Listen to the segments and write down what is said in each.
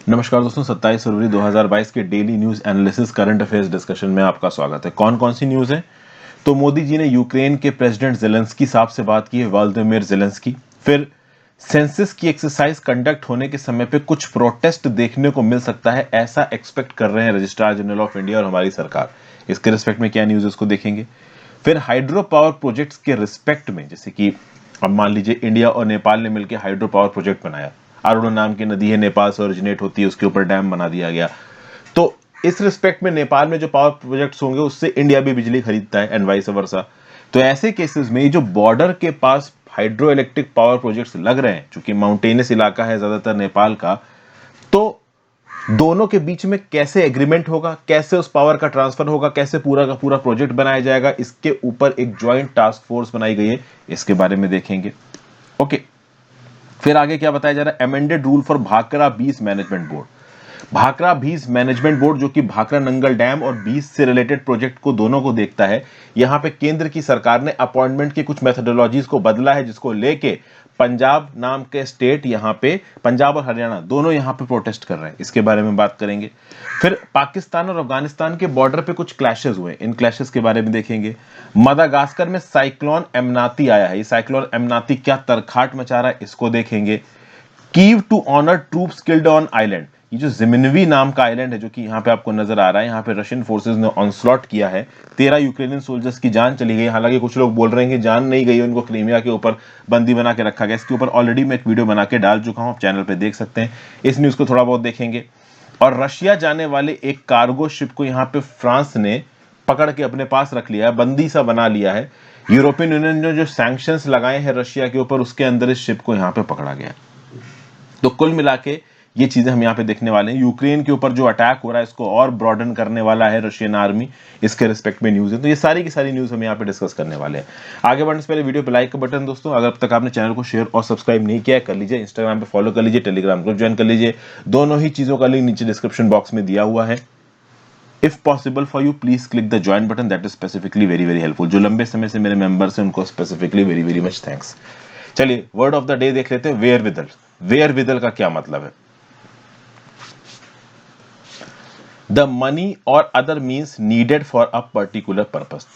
नमस्कार दोस्तों, 27 फरवरी 2022 के daily news analysis current affairs discussion में आपका स्वागत है। कौन कौन सी न्यूज है? तो मोदी जी ने यूक्रेन के प्रेसिडेंट जेलेंस्की साहब से बात की है, व्लादिमीर जेलेंस्की। फिर सेंसस की एक्सरसाइज कंडक्ट होने के समय पे कुछ प्रोटेस्ट देखने को मिल सकता है, ऐसा एक्सपेक्ट कर रहे हैं रजिस्ट्रार जनरल ऑफ इंडिया और हमारी सरकार। इसके रिस्पेक्ट में क्या न्यूज है उसको देखेंगे। फिर हाइड्रो पावर प्रोजेक्ट्स के रिस्पेक्ट में, जैसे कि अब मान लीजिए इंडिया और नेपाल ने मिलकर हाइड्रो पावर प्रोजेक्ट बनाया, अरुण नाम की नदी है, नेपाल से ओरिजिनेट होती है, उसके ऊपर डैम बना दिया गया। तो इस रिस्पेक्ट में नेपाल में जो पावर प्रोजेक्ट्स होंगे उससे इंडिया भी बिजली खरीदता है एंड वाइस वर्सा। तो ऐसे केसेस में जो बॉर्डर के पास हाइड्रो इलेक्ट्रिक पावर प्रोजेक्ट्स लग रहे हैं, चूंकि माउंटेनियस इलाका है ज्यादातर नेपाल का, तो दोनों के बीच में कैसे एग्रीमेंट होगा, कैसे उस पावर का ट्रांसफर होगा, कैसे पूरा का पूरा प्रोजेक्ट बनाया जाएगा, इसके ऊपर एक ज्वाइंट टास्क फोर्स बनाई गई है, इसके बारे में देखेंगे। ओके, फिर आगे क्या बताया जा रहा है? अमेंडेड रूल फॉर भाखड़ा बीस मैनेजमेंट बोर्ड। भाखड़ा बीस मैनेजमेंट बोर्ड, जो कि भाखड़ा नंगल डैम और बीस से रिलेटेड प्रोजेक्ट को दोनों को देखता है, यहां पे केंद्र की सरकार ने अपॉइंटमेंट की कुछ मेथोडोलॉजीज को बदला है, जिसको लेके पंजाब नाम के स्टेट यहां पे, पंजाब और हरियाणा दोनों यहां पे प्रोटेस्ट कर रहे हैं। इसके बारे में बात करेंगे। फिर पाकिस्तान और अफगानिस्तान के बॉर्डर पे कुछ क्लैशेस हुए, इन क्लैशेस के बारे में देखेंगे। मदागास्कर में साइक्लोन एमनाती आया है, ये साइक्लोन एमनाती क्या तरखाट मचा रहा है इसको देखेंगे। Kyiv to honour troops killed on island, ये जो जिमिनवी नाम का आइलैंड है जो कि यहाँ पे आपको नजर आ रहा है, यहाँ पे रशियन फोर्सेस ने ऑनस्लॉट किया है, 13 यूक्रेनियन सोल्जर्स की जान चली गई। हालांकि कुछ लोग बोल रहे हैं कि जान नहीं गई, उनको क्रीमिया के ऊपर बंदी बना के रखा गया। इसके ऊपर ऑलरेडी मैं एक वीडियो बना के डाल चुका हूं, आप चैनल पे देख सकते हैं। इस न्यूज को थोड़ा बहुत देखेंगे। और रशिया जाने वाले एक कार्गो शिप को यहाँ पे फ्रांस ने पकड़ के अपने पास रख लिया है, बंदी सा बना लिया है। यूरोपियन यूनियन ने जो सैंक्शंस लगाए हैं रशिया के ऊपर, उसके अंदर इस शिप को यहाँ पे पकड़ा गया। तो कुल मिला के ये चीजें हम यहाँ पे देखने वाले हैं। यूक्रेन के ऊपर जो अटैक हो रहा है इसको और ब्रॉडन करने वाला है रशियन आर्मी, इसके रिस्पेक्ट में न्यूज है। तो ये सारी की सारी न्यूज हम यहाँ पे डिस्कस करने वाले हैं। आगे बढ़ने से पहले वीडियो पे लाइक का बटन दोस्तों, अगर अब तक आपने चैनल को शेयर और सब्सक्राइब नहीं किया है कर लीजिए, इंस्टाग्राम पे फॉलो कर लीजिए, टेलीग्राम ग्रुप ज्वाइन कर लीजिए, दोनों ही चीजों का लिंक नीचे डिस्क्रिप्शन बॉक्स में दिया हुआ है। If possible for you please click the join button, that is specifically very very helpful. जो लंबे समय से मेरे मेंबर्स हैं उनको specifically very very much thanks. चलिए वर्ड ऑफ द डे देख लेते हैं, वेयर विदल। वेयर विदल का क्या मतलब है? द मनी और other means needed for a particular purpose,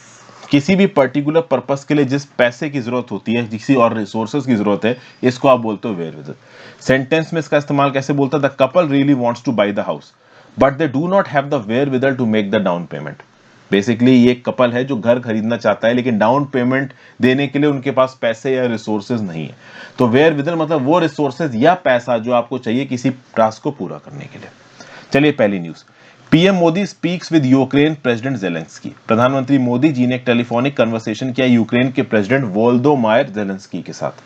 किसी भी पर्टिकुलर पर्पस के लिए जिस पैसे की जरूरत होती है, किसी और रिसोर्सेज की जरूरत है, इसको आप बोलते हो वेयर विदल। सेंटेंस में इसका इस्तेमाल कैसे बोलता है? The couple really wants to buy the house but they do not have the wherewithal to make the down payment. Basically ये एक कपल है जो घर खरीदना चाहता है लेकिन डाउन पेमेंट देने के लिए उनके पास पैसे या रिसोर्सेज नहीं है। तो वेयर विदल मतलब वो रिसोर्सेज या पैसा जो आपको चाहिए किसी टास्क को पूरा करने के लिए। चलिए पहली news, PM Modi speaks with Ukraine president Zelensky. प्रधानमंत्री मोदी जी ने एक टेलीफोनिक कन्वर्सेशन किया यूक्रेन के प्रेसिडेंट वोल्दोमायर जेलेंस्की के साथ।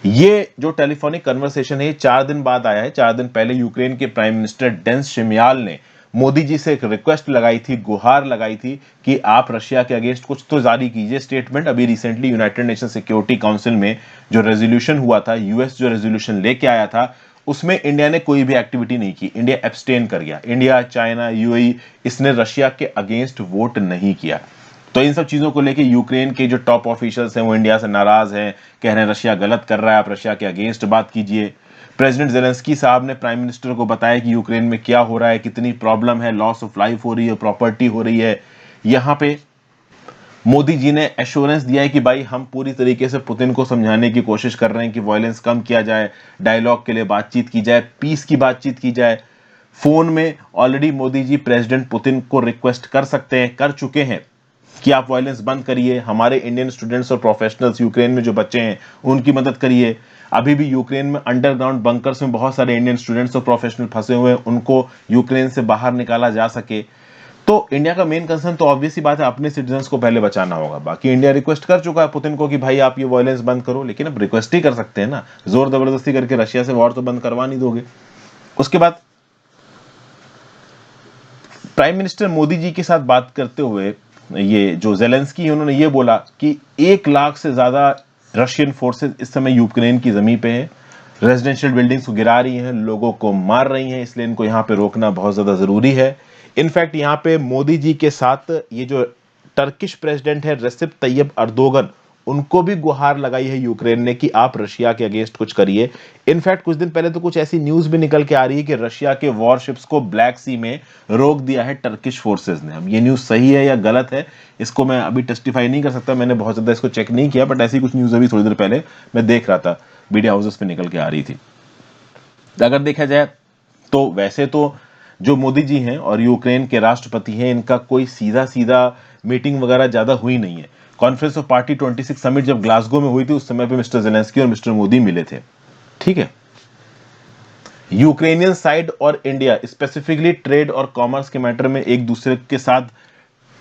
ये जो टेलीफोनिक कन्वर्सेशन है 4 दिन बाद आया है। 4 दिन पहले यूक्रेन के प्राइम मिनिस्टर डेंस शिमयाल ने मोदी जी से एक रिक्वेस्ट लगाई थी, गुहार लगाई थी कि आप रशिया के अगेंस्ट कुछ तो जारी कीजिए स्टेटमेंट। अभी recently United nation security council में जो रेजोल्यूशन हुआ था, यूएस जो रेजोल्यूशन लेके आया था, उसमें इंडिया ने कोई भी एक्टिविटी नहीं की, इंडिया एब्सटेन कर गया। इंडिया, चाइना, यूएई, इसने रशिया के अगेंस्ट वोट नहीं किया। तो इन सब चीजों को लेके यूक्रेन के जो टॉप ऑफिशियल्स हैं वो इंडिया से नाराज हैं, कह रहे हैं रशिया गलत कर रहा है, आप रशिया के अगेंस्ट बात कीजिए। प्रेसिडेंट जेलेंस्की साहब ने प्राइम मिनिस्टर को बताया कि यूक्रेन में क्या हो रहा है, कितनी प्रॉब्लम है, लॉस ऑफ लाइफ हो रही है, प्रॉपर्टी हो रही है। यहां पे मोदी जी ने एश्योरेंस दिया है कि भाई हम पूरी तरीके से पुतिन को समझाने की कोशिश कर रहे हैं कि वायलेंस कम किया जाए, डायलॉग के लिए बातचीत की जाए, पीस की बातचीत की जाए। फोन में already Modi ji president Putin को रिक्वेस्ट कर सकते हैं, कर चुके हैं कि आप वायलेंस बंद करिए, हमारे इंडियन स्टूडेंट्स और प्रोफेशनल्स यूक्रेन में जो बच्चे हैं उनकी मदद करिए। अभी भी यूक्रेन में अंडरग्राउंड बंकर्स में बहुत सारे इंडियन स्टूडेंट्स और प्रोफेशनल फंसे हुए हैं, उनको यूक्रेन से बाहर निकाला जा सके। तो इंडिया का मेन कंसर्न तो ऑब्वियस ही बात है, अपने सिटीजन्स को पहले बचाना होगा। बाकी इंडिया रिक्वेस्ट कर चुका है पुतिन को कि भाई आप ये वायलेंस बंद करो, लेकिन अब रिक्वेस्ट ही कर सकते हैं ना, जोर जबरदस्ती करके रशिया से वॉर तो बंद करवा नहीं दोगे। उसके बाद प्राइम मिनिस्टर मोदी जी के साथ बात करते हुए ये जो जेलेंस्की है उन्होंने ये बोला कि 1 लाख से ज्यादा रशियन फोर्सेस इस समय यूक्रेन की जमीन पे हैं, रेजिडेंशियल बिल्डिंग्स को गिरा रही हैं, लोगों को मार रही हैं, इसलिए इनको यहाँ पे रोकना बहुत ज्यादा जरूरी है। इनफैक्ट यहाँ पे मोदी जी के साथ ये जो टर्किश प्रेसिडेंट है रेसिप तैयब अर्दोगन, उनको भी गुहार लगाई है यूक्रेन ने कि आप रशिया के अगेंस्ट कुछ करिए। इनफैक्ट कुछ दिन पहले तो कुछ ऐसी न्यूज भी निकल के आ रही है कि रशिया के वॉरशिप्स को ब्लैक सी में रोक दिया है टर्किश फोर्सेस ने। अब ये न्यूज सही है या गलत है इसको मैं अभी टेस्टिफाई नहीं कर सकता, मैंने बहुत ज्यादा इसको चेक नहीं किया, बट ऐसी कुछ न्यूज अभी थोड़ी देर पहले मैं देख रहा था, मीडिया हाउसेस पे निकल के आ रही थी। अगर देखा जाए तो वैसे तो जो मोदी जी हैं और यूक्रेन के राष्ट्रपति हैं, इनका कोई सीधा सीधा मीटिंग वगैरह ज्यादा हुई नहीं है। कॉन्फ्रेंस ऑफ पार्टी 26 समिट जब ग्लासगो में हुई थी उस समय पे मिस्टर जेलेंस्की और मिस्टर मोदी मिले थे, ठीक है। यूक्रेनियन साइड और इंडिया स्पेसिफिकली ट्रेड और कॉमर्स के मैटर में एक दूसरे के साथ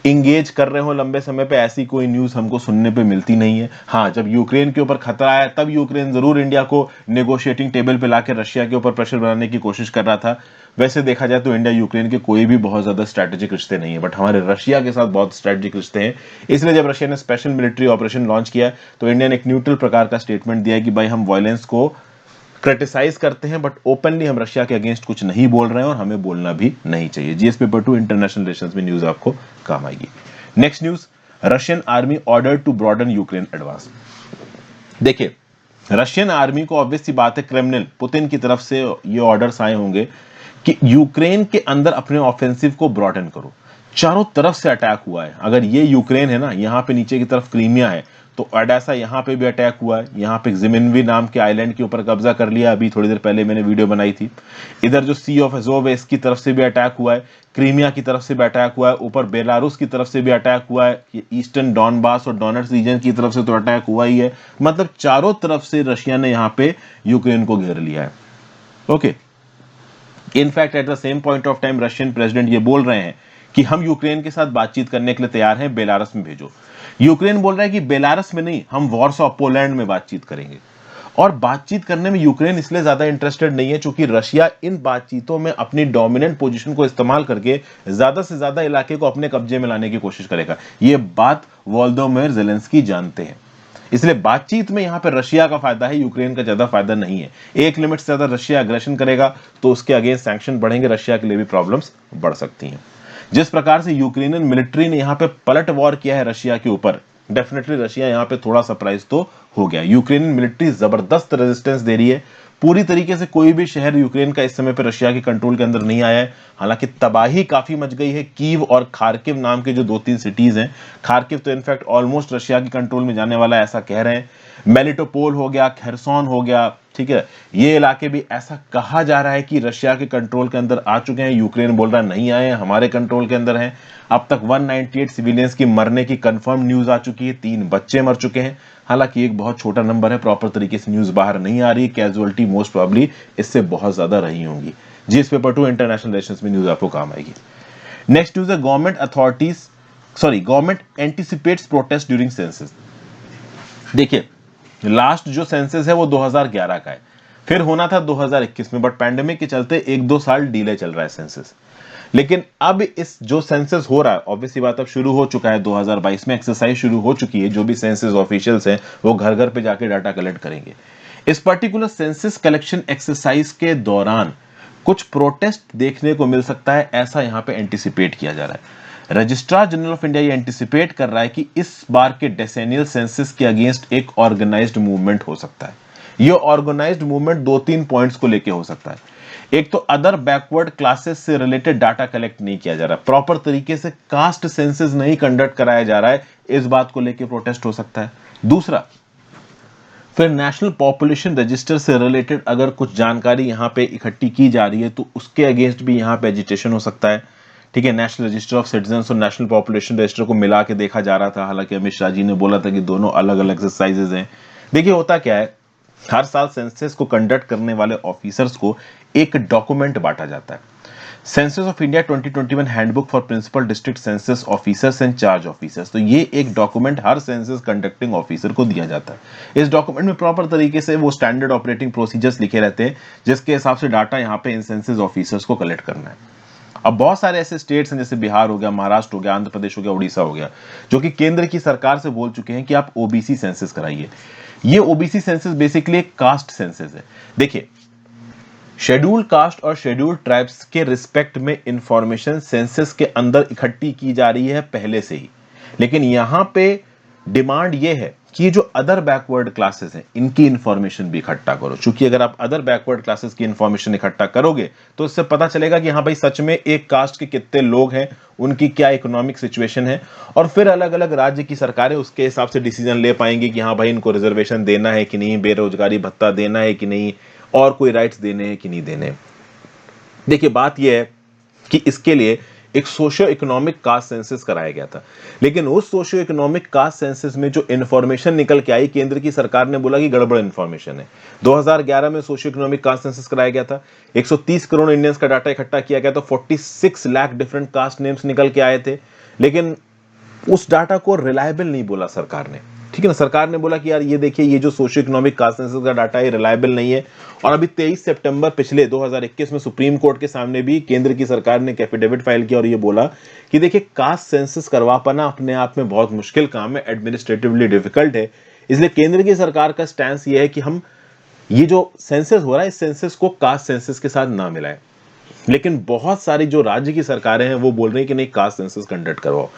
इंगेज कर रहे हो लंबे समय पे, ऐसी कोई न्यूज हमको सुनने पे मिलती नहीं है। हाँ, जब यूक्रेन के ऊपर खतरा आया तब यूक्रेन जरूर इंडिया को नेगोशिएटिंग टेबल पे लाकर रशिया के ऊपर प्रेशर बनाने की कोशिश कर रहा था। वैसे देखा जाए तो इंडिया यूक्रेन के कोई भी बहुत ज्यादा स्ट्रैटेजिक रिश्ते नहीं है, बट हमारे रशिया के साथ बहुत स्ट्रैटेजिक रिश्ते हैं। इसलिए जब रशिया ने स्पेशल मिलिट्री ऑपरेशन लॉन्च किया तो इंडिया ने एक न्यूट्रल प्रकार का स्टेटमेंट दिया कि भाई हम वायलेंस को क्रिटिसाइज करते हैं बट ओपनली हम रशिया के अगेंस्ट कुछ नहीं बोल रहे हैं और हमें बोलना भी नहीं चाहिए। जीएस पेपर 2 इंटरनेशनल रिलेशंस में न्यूज आपको काम आएगी। Next news, Russian army order to broaden Ukraine advance. देखिए, रशियन आर्मी को ऑब्वियस सी बात है, क्रेमलिन पुतिन की तरफ से ये ऑर्डर्स आए होंगे कि यूक्रेन के अंदर अपने ऑफेंसिव को ब्रॉडन करो। चारों तरफ से अटैक हुआ है, अगर ये यूक्रेन है ना, यहां पे नीचे की तरफ क्रीमिया है, तो ओडेसा यहां पे भी अटैक हुआ है, यहां पे जिमिन्वी नाम के आइलैंड के ऊपर कब्जा कर लिया, अभी थोड़ी देर पहले मैंने वीडियो बनाई थी। इधर जो सी ऑफ अजोव है इसकी तरफ से भी अटैक हुआ है, क्रीमिया की तरफ से भी अटैक हुआ है, ऊपर बेलारूस की तरफ से भी अटैक हुआ है, ईस्टर्न डॉनबास और डोनेट्स रीजन की तरफ से तो अटैक हुआ ही है। मतलब चारों तरफ से रशिया ने यहां पे यूक्रेन को घेर लिया है। Okay, in fact at the same point of time Russian president ये बोल रहे हैं कि हम यूक्रेन के साथ बातचीत करने के लिए तैयार हैं, बेलारस में भेजो। यूक्रेन बोल रहा है कि बेलारस में नहीं, हम वॉर्सो पोलैंड में बातचीत करेंगे। और बातचीत करने में यूक्रेन इसलिए ज्यादा इंटरेस्टेड नहीं है क्योंकि रशिया इन बातचीतों में अपनी डोमिनेंट पोजीशन को इस्तेमाल करके ज्यादा से ज्यादा इलाके को अपने कब्जे में लाने की कोशिश करेगा। यह बात वोलोदिमीर ज़ेलेंस्की जानते हैं, इसलिए बातचीत में यहां पे रशिया का फायदा है, यूक्रेन का ज्यादा फायदा नहीं है। एक लिमिट से ज्यादा रशिया अग्रेशन करेगा तो उसके अगेंस्ट सैंक्शन बढ़ेंगे, रशिया के लिए भी प्रॉब्लम्स बढ़ सकती हैं। जिस प्रकार से यूक्रेनियन मिलिट्री ने यहां पे पलट वॉर किया है रशिया के ऊपर, डेफिनेटली रशिया यहां पे थोड़ा सरप्राइज तो हो गया। यूक्रेनियन मिलिट्री जबरदस्त रेजिस्टेंस दे रही है, पूरी तरीके से कोई भी शहर यूक्रेन का इस समय पे रशिया के कंट्रोल के अंदर नहीं आया है। हालांकि तबाही काफी मच गई है। कीव और खार्किव नाम के जो 2-3 सिटीज हैं, खार्किव तो इनफैक्ट ऑलमोस्ट रशिया के कंट्रोल में जाने वाला है ऐसा कह रहे हैं। मेलिटोपोल हो गया, खेरसोन हो गया, ठीक है, ये इलाके भी ऐसा कहा जा रहा है कि रशिया के कंट्रोल के अंदर आ चुके हैं। यूक्रेन बोल रहा नहीं आए हैं, हमारे कंट्रोल के अंदर हैं। अब तक 198 सिविलियंस की मरने की कंफर्म न्यूज आ चुकी है, 3 बच्चे मर चुके हैं। हालांकि एक बहुत छोटा नंबर है, प्रॉपर तरीके से न्यूज बाहर नहीं आ रही, कैजुअलिटी मोस्ट प्रोबेबली इससे बहुत ज्यादा रही होंगी। जीएस पेपर 2 इंटरनेशनल रिलेशंस में न्यूज आपको काम आएगी। नेक्स्ट न्यूज है, गवर्नमेंट एंटिसिपेट्स प्रोटेस्ट ड्यूरिंग सेंसस। देखिए, लास्ट जो सेंसस है वो 2011 का है, फिर होना था 2021 में, बट पैंडेमिक के चलते 1-2 साल डिले चल रहा है सेंसस। लेकिन अब इस जो सेंसस हो रहा है, ऑब्वियसली बात अब शुरू हो चुका है, 2022 में एक्सरसाइज शुरू हो चुकी है। जो भी सेंसस ऑफिशियल्स हैं वो घर घर पे जाके डाटा कलेक्ट करेंगे। इस पर्टिकुलर सेंसस कलेक्शन एक्सरसाइज के दौरान कुछ प्रोटेस्ट देखने को मिल सकता है, ऐसा यहां पे एंटिसिपेट किया जा रहा है। रजिस्ट्रार जनरल ऑफ इंडिया ये एंटिसिपेट कर रहा है कि इस बार के डेसेनियल सेंसस के अगेंस्ट एक ऑर्गेनाइज्ड मूवमेंट हो सकता है। ये ऑर्गेनाइज्ड मूवमेंट 2-3 पॉइंट्स को लेके हो सकता है। एक तो अदर बैकवर्ड क्लासेस से रिलेटेड डाटा कलेक्ट नहीं किया जा रहा, प्रॉपर तरीके से कास्ट सेंसस नहीं कंडक्ट कराया जा रहा है, इस बात को लेके प्रोटेस्ट हो सकता है। दूसरा, फिर नेशनल पॉपुलेशन रजिस्टर से रिलेटेड अगर कुछ जानकारी यहां पे इकट्ठी की जा रही है तो उसके अगेंस्ट भी यहां पे एजिटेशन हो सकता है। ठीक है, नेशनल रजिस्टर ऑफ सिटीजन्स और नेशनल पॉपुलेशन रजिस्टर को मिला के देखा जा रहा था, हालांकि अमित शाह जी ने बोला था कि दोनों अलग अलग एक्सरसाइजेज हैं। देखिए, होता क्या है, हर साल सेंसस को कंडक्ट करने वाले ऑफिसर्स को एक डॉक्यूमेंट बांटा जाता है, census of India 2021 handbook for principal district census officers and charge officers. तो ये एक डॉक्यूमेंट हर सेंसस कंडक्टिंग ऑफिसर को दिया जाता है। इस डॉक्यूमेंट में प्रॉपर तरीके से वो स्टैंडर्ड ऑपरेटिंग प्रोसीजर्स लिखे रहते हैं जिसके हिसाब से डाटा यहाँ पे इन सेंसस ऑफिसर्स को कलेक्ट करना है। अब बहुत सारे ऐसे स्टेट्स हैं जैसे बिहार हो गया, महाराष्ट्र हो गया, आंध्र प्रदेश हो गया, उड़ीसा हो गया, जो कि केंद्र की सरकार से बोल चुके हैं कि आप ओबीसी सेंसस कराइए। ये ओबीसी सेंसस बेसिकली एक कास्ट सेंसस है। देखिए, शेड्यूल्ड कास्ट और शेड्यूल्ड ट्राइब्स के रिस्पेक्ट में इंफॉर्मेशन सेंसस के अंदर इकट्ठी की जा रही है पहले से ही, लेकिन यहां पे डिमांड ये है कि ये जो अदर बैकवर्ड क्लासेस हैं इनकी इंफॉर्मेशन भी इकट्ठा करो, क्योंकि अगर आप अदर बैकवर्ड क्लासेस की इंफॉर्मेशन इकट्ठा करोगे तो इससे पता चलेगा कि हाँ भाई सच में एक कास्ट के कितने लोग हैं, उनकी क्या इकोनॉमिक सिचुएशन है, और फिर अलग अलग राज्य की सरकारें उसके हिसाब से डिसीजन ले पाएंगी कि हाँ भाई इनको रिजर्वेशन देना है कि नहीं, बेरोजगारी भत्ता देना है कि नहीं, और कोई राइट्स देने हैं कि नहीं देने। देखिए बात यह है कि इसके लिए एक सोशियो इकोनॉमिक कास्ट सेंसस कराया गया था, लेकिन उस सोशियो इकोनॉमिक कास्ट सेंसस में जो इन्फॉर्मेशन निकल के आई, केंद्र की सरकार ने बोला कि गड़बड़ इन्फॉर्मेशन है। 2011 में सोशियो इकोनॉमिक कास्ट सेंसस कराया गया था, 130 करोड़ इंडियंस का डाटा इकट्ठा किया गया, तो 46 लाख डिफरेंट कास्ट नेम्स निकल के आए थे, लेकिन उस डाटा को रिलायबल नहीं बोला सरकार ने। ठीक है ना, सरकार ने बोला कि यार ये देखिए ये जो सोशियो इकोनॉमिक कास्ट सेंसस का डाटा है रिलायबल नहीं है। और अभी 23 सितंबर पिछले 2021 में सुप्रीम कोर्ट के सामने भी केंद्र की सरकार ने एक एफिडेविट फाइल किया और ये बोला कि देखिए कास्ट सेंसस करवा पाना अपने आप में बहुत मुश्किल काम है, एडमिनिस्ट्रेटिवली डिफिकल्ट है, इसलिए केंद्र की सरकार का स्टैंस ये है कि हम ये जो सेंसस हो रहा है इस सेंसस को कास्ट सेंसस के साथ ना मिलाएं। लेकिन बहुत सारी जो राज्य की सरकारें हैं वो बोल रही हैं कि नहीं कास्ट सेंसस कंडक्ट करवाओ।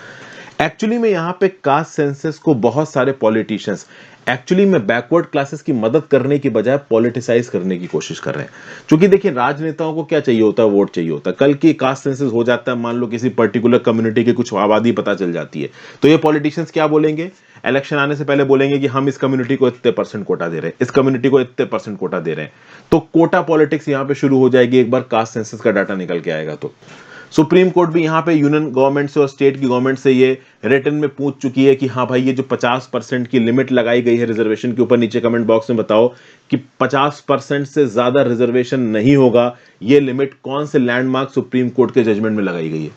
एक्चुअली में यहां पे कास्ट सेंसस को बहुत सारे पॉलिटिशियंस एक्चुअली में बैकवर्ड क्लासेस की मदद करने की बजाय पॉलिटिसाइज करने की कोशिश कर रहे हैं। क्योंकि देखिए राजनेताओं को क्या चाहिए होता है, वोट चाहिए होता है। कल की कास्ट सेंसस हो जाता है, मान लो किसी पर्टिकुलर कम्युनिटी की कुछ आबादी पता चल जाती है, तो ये पॉलिटिशियंस क्या बोलेंगे, इलेक्शन आने से पहले बोलेंगे कि हम इस कम्युनिटी को इतने % कोटा दे रहे हैं, इस कम्युनिटी को इतने % कोटा दे रहे हैं। तो कोटा पॉलिटिक्स यहां पे शुरू हो जाएगी एक बार कास्ट सेंसस का डाटा निकल के आएगा तो। सुप्रीम कोर्ट भी यहाँ पे यूनियन गवर्नमेंट से और स्टेट की गवर्नमेंट से ये रिटर्न में पूछ चुकी है कि हाँ भाई ये जो 50% की लिमिट लगाई गई है रिजर्वेशन के ऊपर, नीचे कमेंट बॉक्स में बताओ कि 50% से ज्यादा रिजर्वेशन नहीं होगा, ये लिमिट कौन से लैंडमार्क सुप्रीम कोर्ट के जजमेंट में लगाई गई है।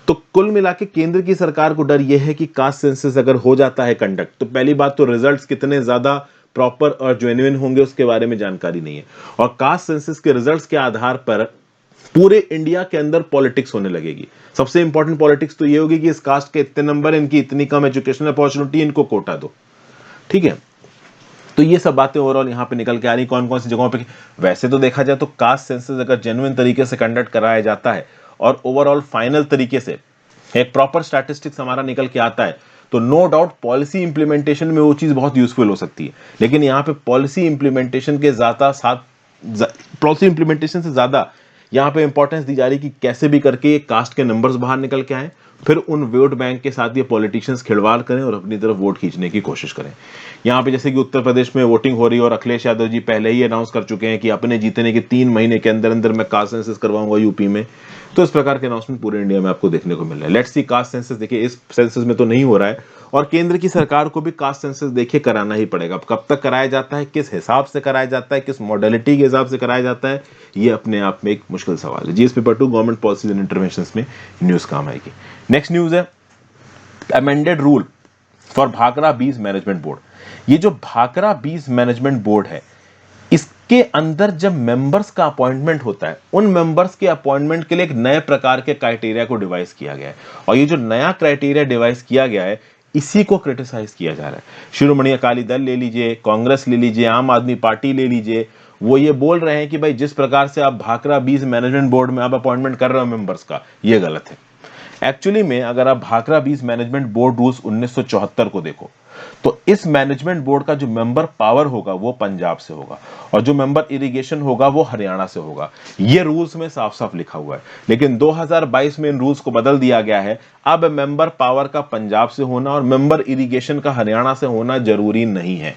तो कुल मिला के केंद्र की सरकार को डर यह है कि कास्ट सेंसस अगर हो जाता है कंडक्ट, तो पहली बात तो रिजल्ट्स कितने ज्यादा प्रॉपर और जेन्युइन होंगे उसके बारे में जानकारी नहीं है, और कास्ट सेंसस के रिजल्ट्स के आधार पर पूरे इंडिया के अंदर पॉलिटिक्स होने लगेगी। सबसे इंपॉर्टेंट पॉलिटिक्स तो ये होगी कि इस कास्ट के इतने नंबर, इनकी इतनी कम एजुकेशनल अपॉर्चुनिटी, इनको कोटा दो। ठीक है, तो ये सब बातें ओवरऑल यहां पे निकल के आ रही कौन कौन सी जगहों पे। वैसे तो देखा जाए तो कास्ट सेंसस अगर जेन्युइन तरीके से कंडक्ट कराया जाता है और ओवरऑल फाइनल तरीके से एक प्रॉपर स्टैटिस्टिक्स हमारा निकल के आता है, तो नो डाउट पॉलिसी इंप्लीमेंटेशन में वो चीज बहुत यूजफुल हो सकती है। लेकिन यहाँ पे पॉलिसी इंप्लीमेंटेशन से ज्यादा यहाँ पे इंपॉर्टेंस दी जा रही कि कैसे भी करके ये कास्ट के नंबर्स बाहर निकल के आए, फिर उन वोट बैंक के साथ ये पॉलिटिशियंस खिलवाड़ करें और अपनी तरफ वोट खींचने की कोशिश करें। यहाँ पे जैसे कि उत्तर प्रदेश में वोटिंग हो रही है और अखिलेश यादव जी पहले ही अनाउंस कर चुके हैं कि अपने जीतने के 3 महीने के अंदर अंदर मैं कास्ट सेंसस करवाऊंगा यूपी में। तो इस प्रकार के अनाउंसमेंट पूरे इंडिया में आपको देखने को मिल रहा है। लेट्स सी कास्ट सेंसस, देखिए इस सेंसस में तो नहीं हो रहा है और केंद्र की सरकार को भी कास्ट सेंसस देखिए कराना ही पड़ेगा। अब कब तक कराया जाता है, किस हिसाब से कराया जाता है, किस मॉडलिटी के हिसाब से कराया जाता है, ये अपने आप में एक मुश्किल सवाल है। GS paper 2 government policies and interventions में न्यूज काम आएगी। नेक्स्ट न्यूज है अमेंडेड रूल फॉर भाखड़ा बीज मैनेजमेंट बोर्ड। ये जो भाखड़ा बीज मैनेजमेंट बोर्ड है, इसके अंदर जब मेंबर्स का अपॉइंटमेंट होता है, उन मेंबर्स के अपॉइंटमेंट के लिए एक नए प्रकार के क्राइटेरिया को डिवाइस किया गया है। और ये जो नया क्राइटेरिया डिवाइस किया गया है, इसी को क्रिटिसाइज किया जा रहा है। शिरोमणि अकाली दल ले लीजिए, कांग्रेस ले लीजिए, आम आदमी पार्टी ले लीजिए, वो ये बोल रहे हैं कि भाई जिस प्रकार से आप भाखड़ा बीज मैनेजमेंट बोर्ड में आप अपॉइंटमेंट कर रहे हो मेंबर्स का, ये गलत है। एक्चुअली में अगर आप भाखड़ा बीज मैनेजमेंट बोर्ड रूल्स 1974 को देखो, तो इस मैनेजमेंट बोर्ड का जो मेंबर पावर होगा वो पंजाब से होगा और जो मेंबर इरिगेशन होगा वो हरियाणा से होगा। ये रूल्स में साफ साफ लिखा हुआ है। लेकिन 2022 में इन रूल्स को बदल दिया गया है। अब मेंबर पावर का पंजाब से होना और मेंबर इरिगेशन का हरियाणा से होना जरूरी नहीं है।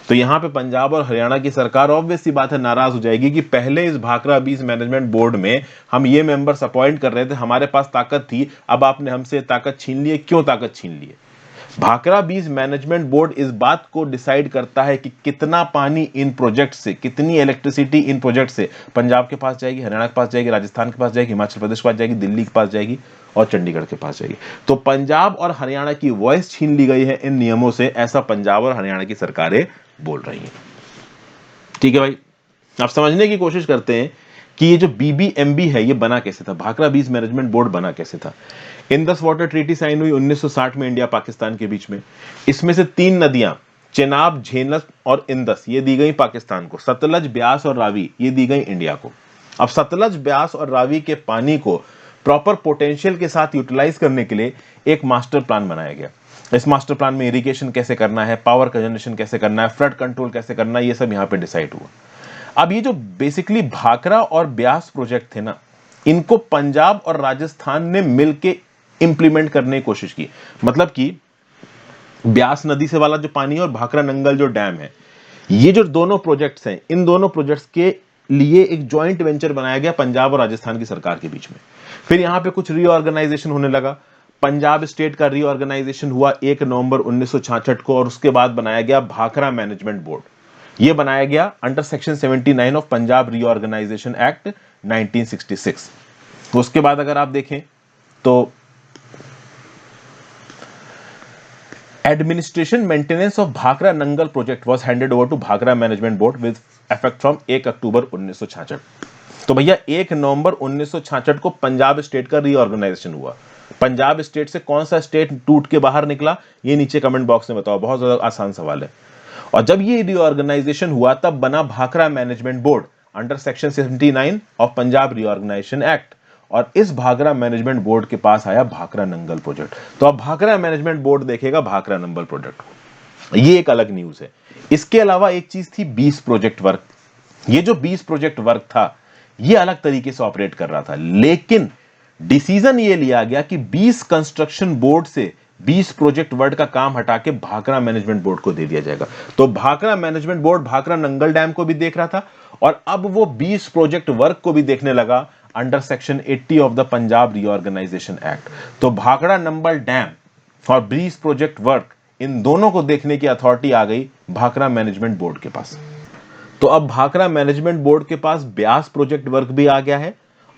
तो यहां पे पंजाब और हरियाणा की सरकार ऑब्वियस सी बात है नाराज हो जाएगी कि पहले इस भाखड़ा बीज मैनेजमेंट बोर्ड में हम ये मेंबर्स अपॉइंट कर रहे थे, हमारे पास ताकत थी, अब आपने हमसे ताकत छीन ली है। क्यों ताकत छीन ली है? भाखड़ा बीज मैनेजमेंट बोर्ड इस बात को डिसाइड करता है कि कितना पानी इन प्रोजेक्ट से, कितनी इलेक्ट्रिसिटी इन प्रोजेक्ट से पंजाब के पास जाएगी, हरियाणा के पास जाएगी, राजस्थान के पास जाएगी, हिमाचल प्रदेश के पास जाएगी, दिल्ली के पास जाएगी और चंडीगढ़ के पास जाएगी। तो पंजाब और हरियाणा की वॉइस छीन ली गई है इन नियमों से, ऐसा पंजाब और हरियाणा की सरकारें बोल रही हैं। ठीक है भाई, आप समझने की कोशिश करते हैं कि ये जो बीबीएमबी है ये बना कैसे था, भाखड़ा बीज मैनेजमेंट बोर्ड बना कैसे था। इंदस वाटर ट्रीटी साइन हुई 1960 में इंडिया पाकिस्तान के बीच में। इसमें से 3 नदियां चेनाब, झेलम और इंदस ये दी गई पाकिस्तान को, सतलज, ब्यास और रावी ये दी गई इंडिया को। अब सतलज, ब्यास और रावी के पानी को प्रॉपर पोटेंशियल के साथ यूटिलाइज करने के लिए एक मास्टर प्लान बनाया गया। इस मास्टर प्लान में इरिगेशन कैसे करना है, पावर जनरेशन कैसे करना है, फ्लड कंट्रोल कैसे करना है, ये सब यहां पे डिसाइड हुआ। अब ये जो बेसिकली भाखड़ा और ब्यास प्रोजेक्ट थे ना, इनको पंजाब और राजस्थान ने मिलके इंप्लीमेंट करने की कोशिश की। मतलब कि ब्यास नदी से वाला जो पानी है और भाखड़ा नंगल जो डैम है, ये जो दोनों प्रोजेक्ट्स हैं, इन दोनों प्रोजेक्ट्स के लिए एक जॉइंट वेंचर बनाया गया पंजाब और राजस्थान की सरकार के बीच में। फिर यहां पे कुछ रीऑर्गेनाइजेशन होने लगा। पंजाब स्टेट का रीऑर्गेनाइजेशन हुआ 1 नवंबर 1966 को, और उसके बाद बनाया गया भाखड़ा मैनेजमेंट बोर्ड। यह बनाया गया under section 79 of Punjab reorganisation act 1966। तो उसके बाद अगर आप देखें तो administration maintenance of Bhakra Nangal project was handed over to Bhakra management board with effect from 1 October 1966। तो भैया 1 नवंबर 1966 को पंजाब स्टेट का रीऑर्गेनाइजेशन हुआ। पंजाब स्टेट से कौन सा स्टेट टूट के बाहर निकला, ये नीचे कमेंट बॉक्स में बताओ, बहुत ज्यादा आसान सवाल है। और जब ये रीऑर्गेनाइजेशन हुआ तब बना Bhakra management board under section 79 of Punjab reorganisation act, और इस भाखड़ा मैनेजमेंट बोर्ड के पास आया भाखड़ा नंगल प्रोजेक्ट। तो अब भाखड़ा मैनेजमेंट बोर्ड देखेगा भाखड़ा नंगल प्रोजेक्ट। ये एक अलग न्यूज है। इसके अलावा एक चीज थी 20 प्रोजेक्ट वर्क। ये जो 20 प्रोजेक्ट वर्क था, ये अलग तरीके से ऑपरेट कर रहा था, लेकिन डिसीजन ये लिया गया कि 20 कंस्ट्रक्शन बोर्ड से 20 प्रोजेक्ट वर्क का काम हटा के भाखड़ा मैनेजमेंट बोर्ड को दे दिया जाएगा। तो Bhakra management board Bhakra Nangal dam को भी देख रहा था, और अब वो 20 प्रोजेक्ट वर्क को भी देखने लगा under section 80 of the Punjab reorganisation act. तो भाखड़ा नंगल डैम और 20 प्रोजेक्ट वर्क, इन दोनों को देखने की अथॉरिटी आ गई भाखड़ा मैनेजमेंट बोर्ड के पास। तो अब भाखड़ा मैनेजमेंट बोर्ड के पास ब्यास प्रोजेक्ट वर्क भी आ गया है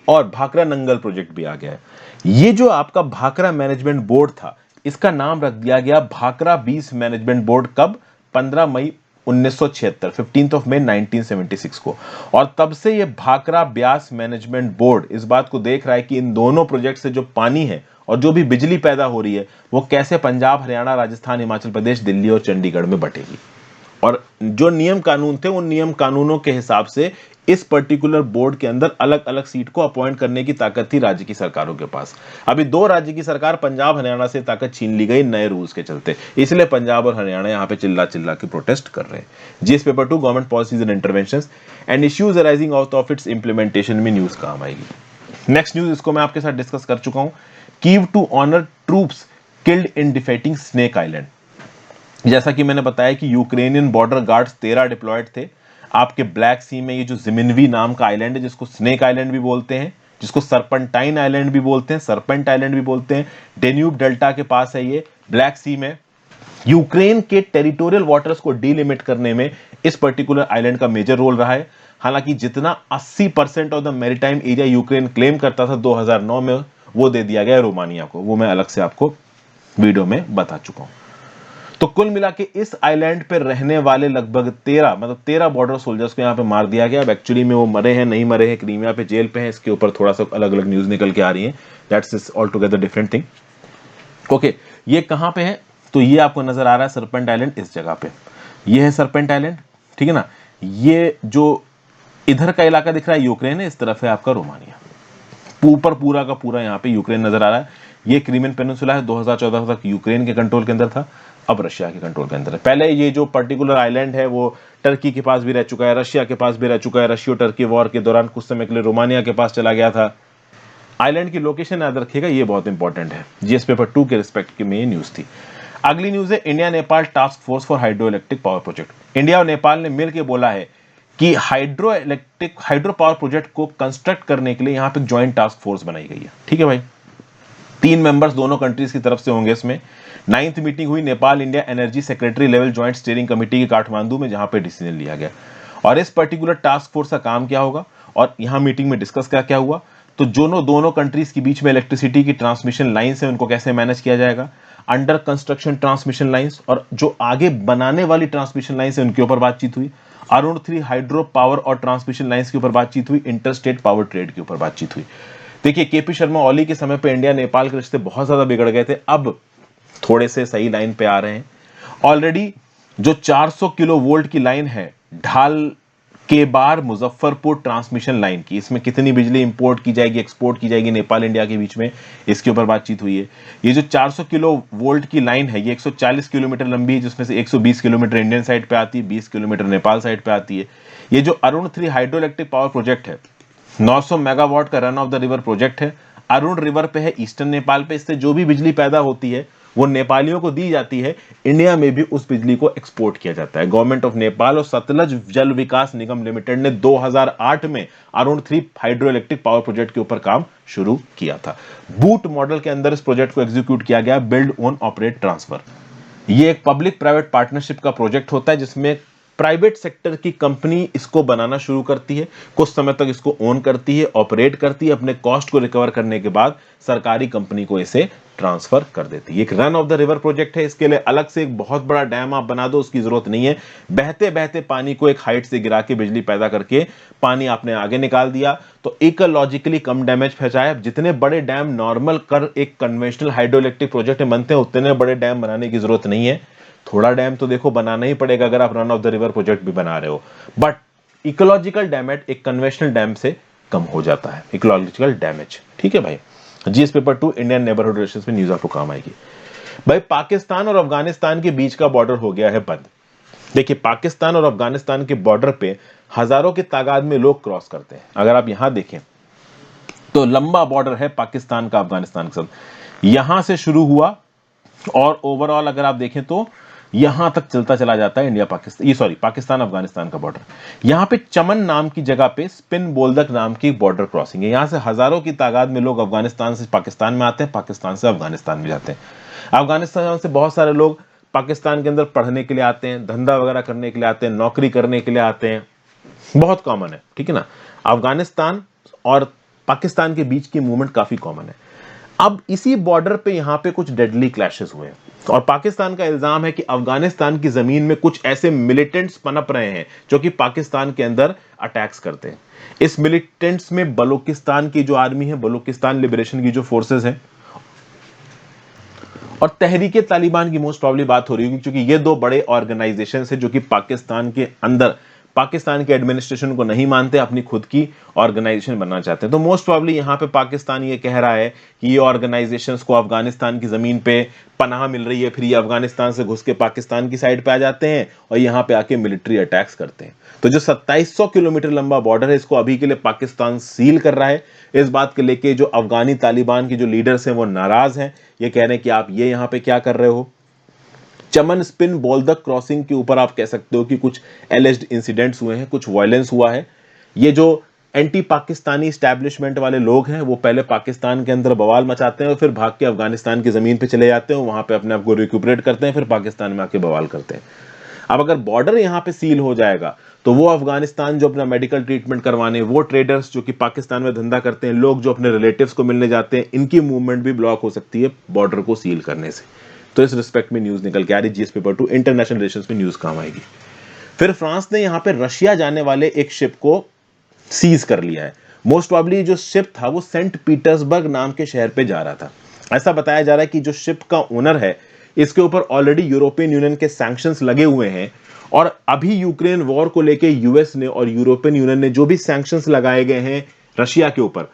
और भाखड़ा नंगल प्रोजेक्ट भी आ गया है। ये जो आपका भाखड़ा मैनेजमेंट बोर्ड था, इसका नाम रख दिया गया भाखड़ा बीस मैनेजमेंट बोर्ड। कब? 15 मई 1976, 15 ऑफ मई 1976 को। और तब से ये भाखड़ा ब्यास मैनेजमेंट बोर्ड इस बात को देख रहा है कि इन दोनों प्रोजेक्ट से जो पानी है और जो भी बिजली पैदा हो रही है, वो कैसे पंजाब, हरियाणा, राजस्थान, हिमाचल प्रदेश, दिल्ली और चंडीगढ़ में बटेगी। और जो नियम कानून थे, उन नियम कानूनों के हिसाब से इस पर्टिकुलर बोर्ड के अंदर अलग अलग सीट को अपॉइंट करने की ताकत थी राज्य की सरकारों के पास। अभी 2 राज्य की सरकार पंजाब हरियाणा से ताकत छीन ली गई नए रूल्स के चलते, इसलिए पंजाब और हरियाणा यहां पे चिल्ला चिल्ला के प्रोटेस्ट कर रहे हैं। GS paper 2 government policies and interventions and issues arising out of its implementation में न्यूज काम आएगी। नेक्स्ट न्यूज, इसको मैं आपके साथ डिस्कस कर चुका हूं। Kyiv to honour troops killed in defeating Snake Island. जैसा कि मैंने बताया कि यूक्रेनियन बॉर्डर गार्ड्स 13 डिप्लॉयड थे आपके ब्लैक सी में। ये जो जिमिनवी नाम का आइलैंड है, जिसको स्नेक आइलैंड भी बोलते हैं, जिसको सरपेंटाइन आइलैंड भी बोलते हैं, सरपेंट आइलैंड भी बोलते हैं, डेन्यूब डेल्टा के पास है ये ब्लैक सी में। यूक्रेन के टेरिटोरियल वाटर्स को डीलिमिट करने में इस पर्टिकुलर आइलैंड का मेजर रोल रहा है। हालांकि जितना 80% of the maritime area Ukraine claim करता था 2009 में, वो दे दिया गया रोमानिया को। वो मैं अलग से आपको वीडियो में बता चुका हूं। तो कुल मिला के इस आइलैंड पर रहने वाले लगभग 13 बॉर्डर सोल्जर्स को यहां पे मार दिया गया। अब एक्चुअली में वो मरे हैं नहीं मरे हैं, क्रीमिया पे जेल पे हैं, इसके ऊपर थोड़ा सा अलग अलग न्यूज निकल के आ रही है। That's all together different thing. Okay, ये कहां पे है? तो ये आपको नजर आ रहा है सरपेंट आइलैंड, इस जगह पे ये है सरपेंट आइलैंड, ठीक है ना। ये जो इधर का इलाका दिख रहा है यूक्रेन है, इस तरफ है आपका रोमानिया। ऊपर पूरा का पूरा यहाँ पे यूक्रेन नजर आ रहा है। ये क्रीमियन पेनिनसुला है, 2014 तक यूक्रेन के कंट्रोल के अंदर था, अब रशिया के कंट्रोल के अंदर है। पहले ये जो पर्टिकुलर आइलैंड है वो टर्की के पास भी रह चुका है, रशिया के पास भी रह चुका है। रशिया टर्की वॉर के दौरान कुछ समय के लिए रोमानिया के पास चला गया था। आइलैंड की लोकेशन याद रखिएगा, ये बहुत इंपॉर्टेंट है। जीएस पेपर 2 के रिस्पेक्ट की में ये न्यूज थी। अगली न्यूज है India Nepal task force for hydro electric power project. India और नेपाल ने मिलकर बोला है कि हाइड्रो पावर प्रोजेक्ट को कंस्ट्रक्ट करने के लिए यहाँ पे ज्वाइंट टास्क फोर्स बनाई गई है। ठीक है भाई, 3 मेंबर्स दोनों कंट्रीज की तरफ से होंगे इसमें। 9th मीटिंग हुई Nepal India energy secretary level joint steering committee के काठमांडू में, जहां पे डिसीजन लिया गया। और इस पर्टिकुलर टास्क फोर्स का काम क्या होगा और यहां मीटिंग में डिस्कस क्या हुआ, तो दोनों कंट्रीज के बीच में इलेक्ट्रिसिटी की ट्रांसमिशन लाइन्स है, उनको कैसे मैनेज किया जाएगा, अंडर कंस्ट्रक्शन ट्रांसमिशन लाइन्स और जो आगे बनाने वाली ट्रांसमिशन लाइन्स है उनके ऊपर बातचीत हुई। अरुण 3 हाइड्रो पावर और ट्रांसमिशन लाइन्स के ऊपर बातचीत हुई। इंटरस्टेट पावर ट्रेड के ऊपर बातचीत हुई। देखिए, केपी शर्मा ओली के समय पे इंडिया नेपाल के रिश्ते बहुत ज्यादा बिगड़ गए थे, अब थोड़े से सही लाइन पे आ रहे हैं। ऑलरेडी जो 400 किलो वोल्ट की लाइन है ढाल केबार मुजफ्फरपुर ट्रांसमिशन लाइन की, इसमें कितनी बिजली इंपोर्ट की जाएगी, एक्सपोर्ट की जाएगी नेपाल इंडिया के बीच में, इसके ऊपर बातचीत हुई है। ये जो 400 किलो वोल्ट की लाइन है, ये 140 किलोमीटर लंबी है, जिसमें से 120 किलोमीटर इंडियन साइड पे आती है, 20 किलोमीटर नेपाल साइड पे आती है। ये जो Arun 3 hydro electric power project है, 900 मेगावाट का run of the river project है, अरुण रिवर पे है, ईस्टर्न नेपाल पे। इससे जो भी बिजली पैदा होती है वो नेपालियों को दी जाती है, इंडिया में भी उस बिजली को एक्सपोर्ट किया जाता है। गवर्नमेंट ऑफ नेपाल और सतलज जल विकास निगम लिमिटेड ने 2008 में Arun 3 hydro electric power project के ऊपर काम शुरू किया था। बूट मॉडल के अंदर इस प्रोजेक्ट को एग्जीक्यूट किया गया, बिल्ड ओन ऑपरेट ट्रांसफर। ये एक पब्लिक प्राइवेट पार्टनरशिप का प्रोजेक्ट होता है, जिसमें प्राइवेट सेक्टर की कंपनी इसको बनाना शुरू करती है, कुछ समय तक इसको ओन करती है, ऑपरेट करती है, अपने कॉस्ट को रिकवर करने के बाद सरकारी कंपनी को इसे ट्रांसफर कर देती है। एक run of the river project है, इसके लिए अलग से एक बहुत बड़ा डैम आप बना दो, उसकी जरूरत नहीं है। बहते बहते पानी को एक हाइट से गिरा के बिजली पैदा करके पानी आपने आगे निकाल दिया, तो इकोलॉजिकली कम डैमेज पहुंचाया। जितने बड़े डैम नॉर्मल कर एक कन्वेंशनल हाइड्रो इलेक्ट्रिक प्रोजेक्ट में बनते हैं, उतने बड़े डैम बनाने की जरूरत नहीं है। थोड़ा डैम तो देखो बनाना ही पड़ेगा अगर आप run of the river project भी बना रहे हो, बट इकोलॉजिकल डैमेज एक कन्वेंशनल डैम से कम हो जाता है, इकोलॉजिकल डैमेज। ठीक है भाई। GS paper 2 Indian neighbourhood relations में न्यूज आपको काम आएगी। भाई पाकिस्तान और अफगानिस्तान के बीच का बॉर्डर हो गया है बंद। देखिए पाकिस्तान और अफगानिस्तान के बॉर्डर पे हजारों की तादाद में लोग क्रॉस करते हैं। अगर आप यहां देखें तो लंबा बॉर्डर है पाकिस्तान का अफगानिस्तान के साथ, यहां से शुरू हुआ और ओवरऑल अगर आप देखें तो यहां तक चलता चला जाता है इंडिया पाकिस्तान, ये सॉरी पाकिस्तान अफगानिस्तान का बॉर्डर। यहां पे चमन नाम की जगह पे स्पिन बोल्दक नाम की बॉर्डर क्रॉसिंग है। यहां से हजारों की तादाद में लोग अफगानिस्तान से पाकिस्तान में आते हैं, पाकिस्तान से अफगानिस्तान में जाते हैं। अफगानिस्तान से बहुत सारे लोग पाकिस्तान के अंदर पढ़ने के लिए आते हैं, धंधा वगैरह करने के लिए आते हैं, नौकरी करने के लिए आते हैं, बहुत कॉमन है। ठीक है ना, अफगानिस्तान और पाकिस्तान के बीच की मूवमेंट काफी कॉमन है। अब इसी बॉर्डर पे यहां पे कुछ डेडली क्लैशेस हुए और पाकिस्तान का इल्जाम है कि अफगानिस्तान की जमीन में कुछ ऐसे मिलिटेंट्स पनप रहे हैं जो कि पाकिस्तान के अंदर अटैक्स करते हैं। इस मिलिटेंट्स में बलूचिस्तान की जो आर्मी है, बलूचिस्तान लिबरेशन की जो फोर्सेस हैं, और तहरीके तालिबान की मोस्ट प्रॉब्ली बात हो रही है, क्योंकि ये दो बड़े ऑर्गेनाइजेशन है जो कि पाकिस्तान के अंदर पाकिस्तान के एडमिनिस्ट्रेशन को नहीं मानते, अपनी खुद की ऑर्गेनाइजेशन बनना चाहते हैं। तो मोस्ट प्रॉब्ली यहां पे पाकिस्तान ये कह रहा है कि ये ऑर्गेनाइजेशंस को अफगानिस्तान की जमीन पे पनाह मिल रही है, फिर ये अफगानिस्तान से घुस के पाकिस्तान की साइड पे आ जाते हैं और यहां पे आके मिलिट्री अटैक्स करते हैं। तो जो 2700 किलोमीटर लंबा बॉर्डर है, इसको अभी के लिए पाकिस्तान सील कर रहा है। इस बात के लेके जो अफगानी तालिबान के जो लीडर्स हैं वो नाराज हैं, ये कह रहे हैं कि आप ये यहां पे क्या कर रहे हो। चमन स्पिन बोल्दक क्रॉसिंग के ऊपर आप कह सकते हो कि कुछ एलिज्ड इंसिडेंट्स हुए हैं, कुछ वायलेंस हुआ है। ये जो एंटी पाकिस्तानी एस्टैब्लिशमेंट वाले लोग हैं वो पहले पाकिस्तान के अंदर बवाल मचाते हैं और फिर भाग के अफगानिस्तान की जमीन पे चले जाते हैं, वहां पे अपने आप को रिक्यूपरेट करते हैं, फिर पाकिस्तान में आके बवाल करते हैं। अब अगर बॉर्डर यहां पे सील हो जाएगा तो वो अफगानिस्तान जो अपना मेडिकल ट्रीटमेंट करवाने, वो ट्रेडर्स जो कि पाकिस्तान में धंधा करते हैं, लोग जो अपने रिलेटिव्स को मिलने जाते हैं, इनकी मूवमेंट भी ब्लॉक हो सकती है बॉर्डर को सील करने से। तो इस रिस्पेक्ट में न्यूज निकल के आ रही, जीएस पेपर 2 इंटरनेशनल रिलेशंस में न्यूज काम आएगी। फिर फ्रांस ने यहां पे रशिया जाने वाले एक शिप को सीज कर लिया है। मोस्ट प्रॉब्ली जो शिप था वो सेंट पीटर्सबर्ग नाम के शहर पे जा रहा था। ऐसा बताया जा रहा है कि जो शिप का ओनर है, इसके ऊपर ऑलरेडी यूरोपियन यूनियन के सैंक्शंस लगे हुए हैं और अभी यूक्रेन वॉर को लेके यूएस ने और यूरोपियन यूनियन ने जो भी सैंक्शंस लगाए गए हैं रशिया के ऊपर,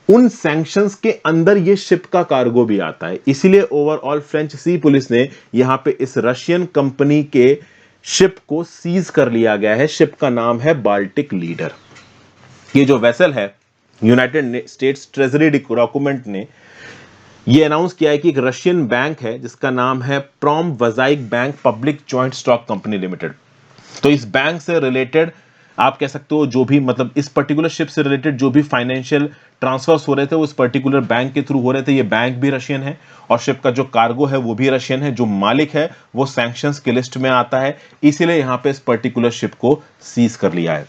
उन सैंक्शंस के अंदर ये शिप का कार्गो भी आता है। इसीलिए ओवरऑल फ्रेंच सी पुलिस ने यहां पे इस रशियन कंपनी के शिप को सीज कर लिया गया है। शिप का नाम है बाल्टिक लीडर। ये जो वेसल है, यूनाइटेड स्टेट्स ट्रेजरी डॉक्यूमेंट ने ये अनाउंस किया है कि एक रशियन बैंक है जिसका नाम है प्रोमवजाइक bank public joint stock company limited. तो इस बैंक से रिलेटेड आप कह सकते हो जो भी मतलब इस पर्टिकुलर शिप से रिलेटेड जो भी फाइनेंशियल ट्रांसफर्स हो रहे थे वो इस पर्टिकुलर बैंक के थ्रू हो रहे थे। ये बैंक भी रशियन है और शिप का जो कार्गो है वो भी रशियन है। जो मालिक है वो सैंक्शंस के लिस्ट में आता है, इसीलिए यहां पे इस पर्टिकुलर शिप को सीज कर लिया है।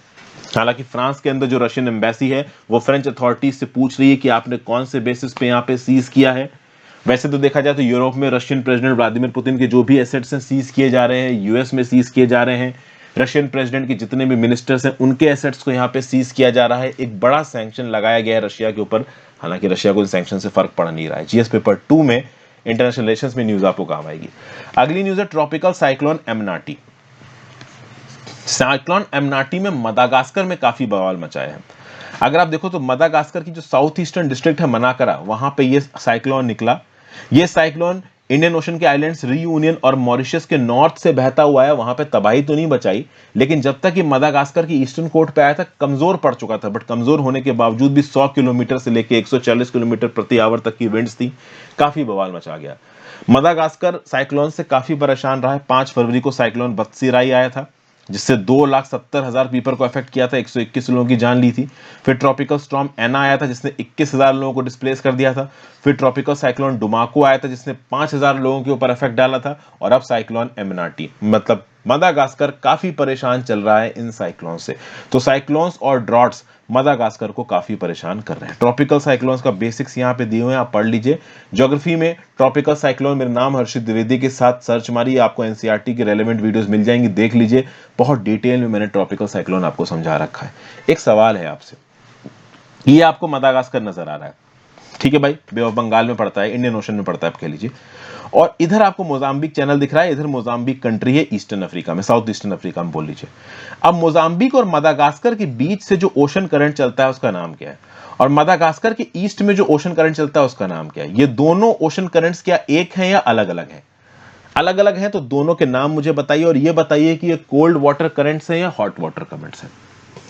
हालांकि फ्रांस के अंदर जो रशियन एम्बेसी है वो फ्रेंच अथॉरिटीज से पूछ रही है कि आपने कौन से बेसिस पे यहां पे सीज किया है। वैसे तो देखा जाए तो यूरोप में रशियन प्रेसिडेंट व्लादिमीर पुतिन के जो भी एसेट्स हैं सीज किए जा रहे हैं, यूएस में सीज किए जा रहे हैं, रशियन प्रेसिडेंट के जितने भी मिनिस्टर्स हैं उनके एसेट्स को यहाँ पे सीज किया जा रहा है। एक बड़ा सैंक्शन लगाया गया है रशिया के ऊपर, हालांकि रशिया को इन सैंक्शन से फर्क पड़ नहीं रहा है। जीएस पेपर 2 में इंटरनेशनल रिलेशंस में न्यूज आपको काम आएगी। अगली न्यूज है ट्रॉपिकल साइक्लोन एमनाटी। साइक्लोन एमनाटी में मदागास्कर में काफी बवाल मचाया है। अगर आप देखो तो मदागास्कर की जो साउथ ईस्टर्न डिस्ट्रिक्ट है मनाकरा, वहां पे ये साइक्लोन निकला। ये साइक्लोन इंडियन ओशन के आइलैंड्स रियूनियन और मॉरिशस के नॉर्थ से बहता हुआ है। वहां पे तबाही तो नहीं बचाई, लेकिन जब तक ये मदागास्कर की ईस्टर्न कोस्ट पे आया था कमजोर पड़ चुका था। बट कमजोर होने के बावजूद भी 100 किलोमीटर से लेकर 140 किलोमीटर प्रति आवर तक की विंड्स थी, काफी बवाल मचा गया। मदागास्कर साइक्लोन से काफी परेशान रहा है। 5 फरवरी को साइक्लोन बत्सीराई आया था, जिससे 2,70,000 पीपल को अफेक्ट किया था, 121 लोगों की जान ली थी। फिर ट्रॉपिकल स्टॉर्म एना आया था, जिसने 21,000 लोगों को डिस्प्लेस कर दिया था। फिर ट्रॉपिकल साइक्लोन डुमाको आया था, जिसने 5,000 लोगों के ऊपर इफेक्ट डाला था। और अब साइक्लोन एमनाटी, मतलब मदागास्कर काफी परेशान चल रहा है इन साइक्लोन से। तो साइक्लोन्स और ड्रॉट्स मदागास्कर को काफी परेशान कर रहे हैं। ट्रॉपिकल साइक्लोन्स का बेसिक्स यहाँ पे दिए हुए हैं, आप पढ़ लीजिए। ज्योग्राफी में ट्रॉपिकल साइक्लोन, मेरा नाम हर्षित द्विवेदी के साथ सर्च मारिए, आपको एनसीईआरटी की रेलेवेंट वीडियोस मिल जाएंगी, देख लीजिए। बहुत डिटेल में मैंने ट्रॉपिकल साइक्लोन आपको समझा रखा है। एक सवाल है आपसे, ये आपको मदागास्कर नजर आ रहा है, ठीक है भाई, बे ऑफ बंगाल में पड़ता है, इंडियन ओशन में पड़ता है, आप कह लीजिए। और इधर आपको मोजाम्बिक चैनल दिख रहा है, इधर मोजाम्बिक कंट्री है ईस्टर्न अफ्रीका में, साउथ ईस्टर्न अफ्रीका में बोल लीजिए। अब मोजाम्बिक और मदागास्कर के बीच से जो ओशन करंट चलता है उसका नाम क्या है, और मदागास्कर के ईस्ट में जो ओशन करंट चलता है उसका नाम क्या है। ये दोनों ओशन करंट्स क्या एक हैं या अलग अलग हैं? अलग अलग हैं तो दोनों के नाम मुझे बताइए, और ये बताइए कि ये कोल्ड वाटर करंट्स हैं या हॉट वाटर करंट्स हैं।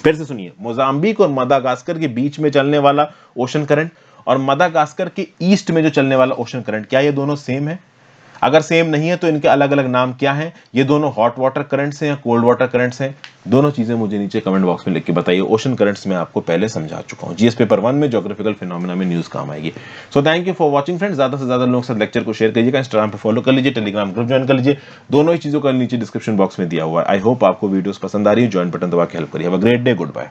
फिर से सुनिए, मोजाम्बिक और मदागास्कर के बीच में चलने वाला ओशन करंट और मदागास्कर के ईस्ट में जो चलने वाला ओशन करंट, क्या ये दोनों सेम है? अगर सेम नहीं है तो इनके अलग अलग नाम क्या हैं? ये दोनों हॉट वाटर करंट्स हैं या कोल्ड वाटर करंट्स हैं? दोनों चीजें मुझे नीचे कमेंट बॉक्स में लिख के बताइए। ओशन करंट्स में आपको पहले समझा चुका हूं, जीएस पेपर 1 में ज्योग्राफिकल फिनोमेना में न्यूज काम आएगी। So thank you for watching friends. ज्यादा से ज्यादा लोगों के साथ लेक्चर को शेयर करिएगा, इंस्टाग्राम पे फॉलो कर लीजिए, टेलीग्राम ग्रुप ज्वाइन कर लीजिए। दोनों ही चीजों का नीचे डिस्क्रिप्शन बॉक्स में दिया हुआ है। आई होप आपको वीडियोस पसंद आ रही है। ज्वाइन बटन दबा के हेल्प करिए। Have a great day, good bye.